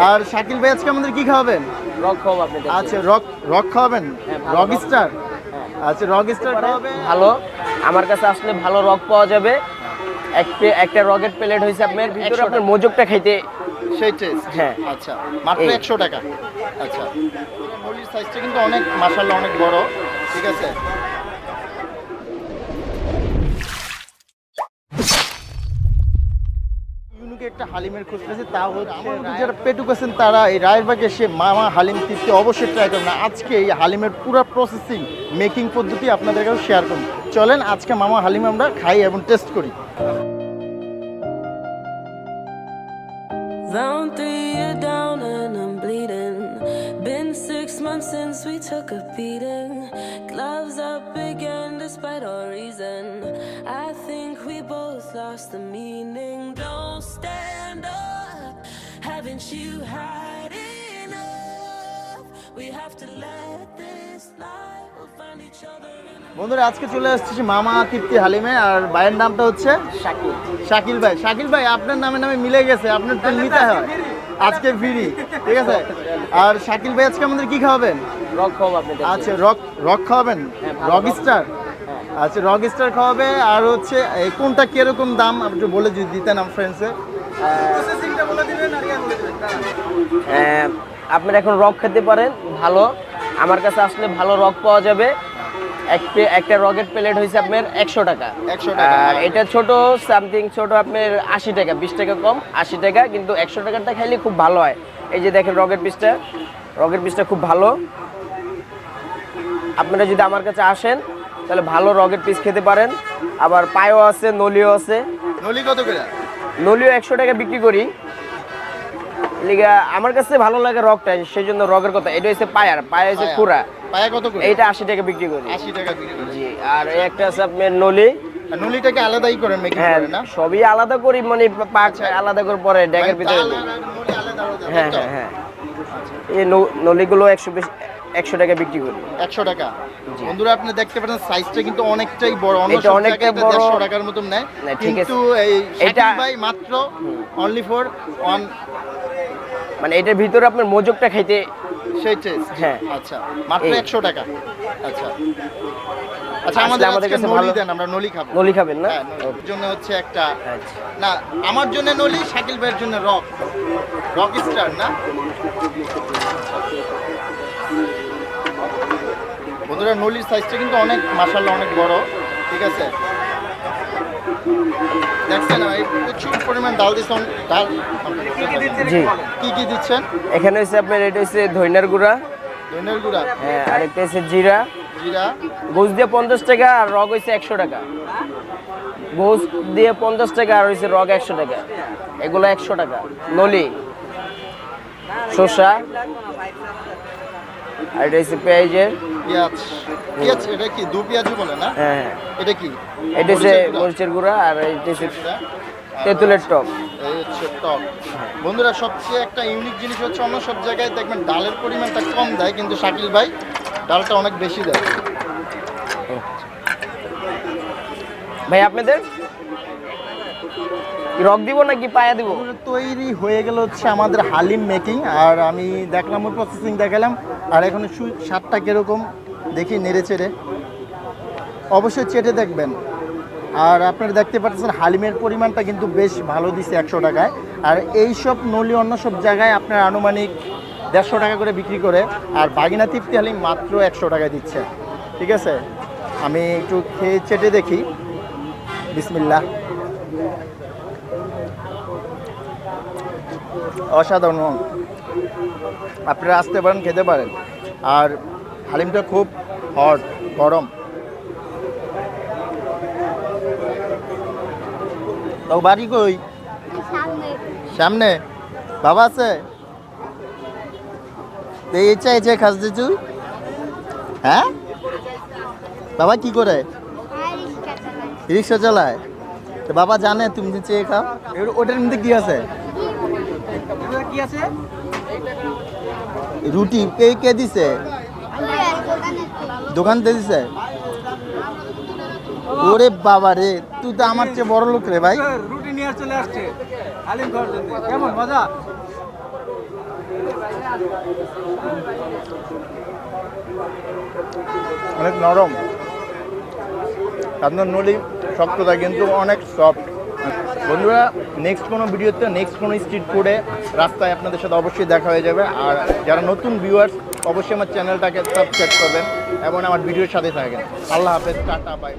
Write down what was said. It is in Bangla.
আর শাকিল ভাই আজকে আমাদের কি খাওয়াবেন? রক খাওয়াবো আপনাদের। আচ্ছা রক খাওয়াবেন? Rock star? আচ্ছা রক স্টার খাওয়াবে ভালো। আমার কাছে আসলে ভালো রক পাওয়া যাবে। একটা রকেট প্লেট হইছে আপনার ভিতরে আপনার মোজকটা খাইতে সেই টেস্ট। হ্যাঁ আচ্ছা মাত্র 100 টাকা। আচ্ছা নলির সাইজটা কিন্তু অনেক মাশাআল্লাহ অনেক বড়। ঠিক আছে একটা হালিমের খোঁজ পেয়েছে, তা হচ্ছে যারা পেটুক আছেন তারা এই রায়েরবাগে এসে মামা হালিম তৃপ্তি অবশ্যই ট্রাই করবেন। আজকে এই হালিমের পুরো প্রসেসিং মেকিং পদ্ধতি আপনাদের কাছে শেয়ার করুন। চলেন আজকে মামা হালিম আমরা খাই এবং টেস্ট করি। Round 3 you're down and I'm bleeding. Been 6 months since we took a beating. Gloves up again despite our reason. I think we both lost the meaning. Don't stand up. Haven't you had enough? We have to let this lie. We'll find each other in বন্ধুরা আজকে চলে আসছি মামা তৃপ্তি হালিমে। আর ভাইয়ের নামটা হচ্ছে শাকিল। শাকিল ভাই। শাকিল ভাই আপনার নামে মিলে গেছে, আপনার তো নিতে হয় আজকে ফ্রি। ঠিক আছে আর শাকিল ভাই আজকে আমাদের কি খাওয়াবেন? রক খাওয়াবো আপনাদের। আচ্ছা রক খাওয়াবেন? Rock star? আচ্ছা রক স্টার খাওয়াবে। আর হচ্ছে এই কোনটা কিরকম দাম আপনি বলে যদি দিতেন আমার ফ্রেন্ডসে। আপনারা এখন রক খেতে পারেন ভালো। আমার কাছে আসলে ভালো রক পাওয়া যাবে। একটা রকেট প্লেট হয়েছে আপনার 100 টাকা। 100 টাকা। আর এটা ছোট সামথিং ছোট আপনার 80 টাকা, 20 টাকা কম 80 টাকা, কিন্তু 100 টাকারটা খাইলে খুব ভালো হয়। এই যে দেখেন রকেট পিসটা খুব ভালো। আপনারা যদি আমার কাছে আসেন তাহলে ভালো রকেট পিস খেতে পারেন। আবার পায়ও আছে, নলিও আছে। নলি কত করে? নলিও 100 টাকা বিক্রি করি। লিগা আমার কাছে ভালো লাগে রকটা, সেই জন্য রকের কথা। এটা হচ্ছে পায়া হচ্ছে পুরা। পায়া কত করে? এইটা 80 টাকা বিক্রি করি। 80 টাকা বিক্রি করেন? জি। আর এই একটা আছে আপনার নলি। নলিটাকে আলাদাই করেন মেকিং করেন না? সবই আলাদা করি, মানে পাক আলাদা করে পরে ড্যাগের ভিতরে। হ্যাঁ হ্যাঁ হ্যাঁ। এই নলিগুলো 100 টাকা বিক্রি করি। 100 টাকা। বন্ধুরা আপনি দেখতে পাচ্ছেন সাইজটা কিন্তু অনেকটাই বড়। এটা অনেকটাই বড়। 150 টাকার মতন নেয়। কিন্তু এই শাকিল ভাই মাত্র অনলি ফর ওয়ান, মানে এটার ভিতরে আপনার মোজকটা খাইতে সেই টেস্ট। হ্যাঁ আচ্ছা মাত্র 100 টাকা। আচ্ছা আচ্ছা আমাদের কাছে নলি দেন, আমরা নলি খাবো। নলি খাবেন না? ওর জন্য হচ্ছে একটা না, আমার জন্য নলি, শাকিল ভাইয়ের জন্য রক স্টার না। বন্ধুরা নলির সাইজটা কিন্তু অনেক মাশাআল্লাহ অনেক বড়। ঠিক আছে দেখছেন প্রচুর পরিমাণ ডাল দিচ্ছেন। ডাল জি কি দিচ্ছেন এখানে? হচ্ছে আপনার এটা হচ্ছে ধইনার গুঁড়া। হ্যাঁ আর একটা হচ্ছে জিরা। গোস দিয়ে 50 টাকা আর রগ হচ্ছে 100 টাকা। গোস দিয়ে 50 টাকা আর হচ্ছে রগ 100 টাকা। এগুলো 100 টাকা। নলি, শসা, আর এটা হচ্ছে পেঁয়াজের পেঁয়াজ। এটা কি দু পেঁয়াজু বলে না? হ্যাঁ এটা কি? এটা হচ্ছে মরিচের গুঁড়া। আর এটা হচ্ছে তেঁতুলের টক। এই হচ্ছে টক। বন্ধুরা সবচেয়ে একটা ইউনিক জিনিস হচ্ছে অন্য সব জায়গায় দেখবেন ডালের পরিমাণটা কম দেয়, কিন্তু শাকিল ভাই ডালটা অনেক বেশি দেয়। ভাই আপনাদের রক দিব নাকি পায়া দিব? তৈরি হয়ে গেল হচ্ছে আমাদের হালিম মেকিং। আর আমি দেখলাম ওর প্রসেসিং দেখালাম। আর এখন স্বাদটা কীরকম দেখি নেড়ে চেড়ে অবশ্যই চেটে দেখবেন। আর আপনারা দেখতে পাচ্ছেন হালিমের পরিমাণটা কিন্তু বেশ ভালো দিচ্ছে 100 টাকায়। আর এই সব নলি অন্য সব জায়গায় আপনার আনুমানিক 150 টাকা করে বিক্রি করে, আর বাগিনা তৃপ্তি হালিম মাত্র 100 টাকায় দিচ্ছে। ঠিক আছে আমি একটু খেয়ে চেটে দেখি। বিসমিল্লাহ। অসাধারণ। আপনারা আসতে পারেন, খেতে পারেন। আর হালিমটা খুব হট, গরম। তো বাড়ি কই? সামনে। বাবা আছে? এই খাস দিছু? হ্যাঁ বাবা কি করে? রিক্সা চালায়। তো বাবা জানে তুমি যে চেয়ে খাও? ওটার মধ্যে কি আছে? রুটি কে দিছে? দোকান থেকে দিছে? ওরে বাবা রে, তুই তো আমার চেয়ে বড় লোক রে ভাই। রুটি নিয়ে চলে আসছে হালিম খাওয়ার জন্য। কেমন মজা? অনেক নরম, আপনার নলি শক্ততা কিন্তু অনেক সফট। বন্ধুরা, নেক্সট কোনো ভিডিওতে নেক্সট কোনো স্ট্রিট ফুডে রাস্তায় আপনাদের সাথে অবশ্যই দেখা হয়ে যাবে। আর যারা নতুন ভিউয়ার্স অবশ্যই আমার চ্যানেলটাকে সাবস্ক্রাইব করবেন এবং আমার ভিডিওর সাথে থাকেন। আল্লাহ হাফেজ, টাটা, বাই।